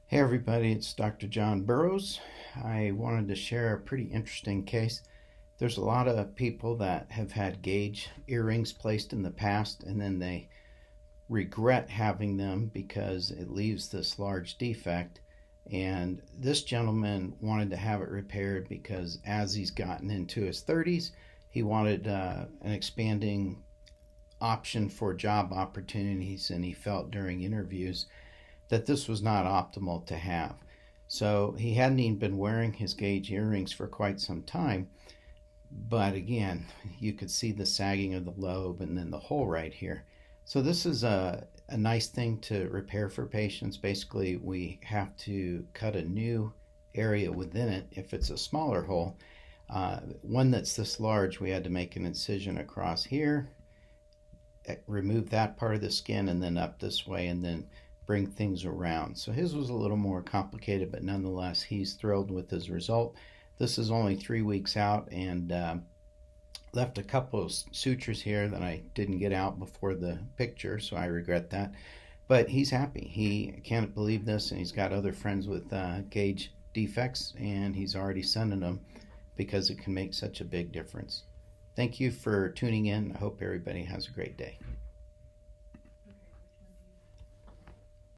Hey everybody, it's Dr. John Burroughs. I wanted to share a pretty interesting case. There's a lot of people that have had gauge earrings placed in the past and then they regret having them because it leaves this large defect. And this gentleman wanted to have it repaired because as he's gotten into his 30s, he wanted an expanding option for job opportunities, and he felt during interviews that this was not optimal to have. So he hadn't even been wearing his gauge earrings for quite some time. But again, you could see the sagging of the lobe and then the hole right here. So this is a nice thing to repair for patients. Basically, we have to cut a new area within it if it's a smaller hole. One that's this large, we had to make an incision across here, remove that part of the skin, and then up this way, and then bring things around. So his was a little more complicated, but nonetheless, he's thrilled with his result. This is only 3 weeks out, and left a couple of sutures here that I didn't get out before the picture, so I regret that. But he's happy. He can't believe this, and he's got other friends with gauge defects, and he's already sending them because it can make such a big difference. Thank you for tuning in. I hope everybody has a great day.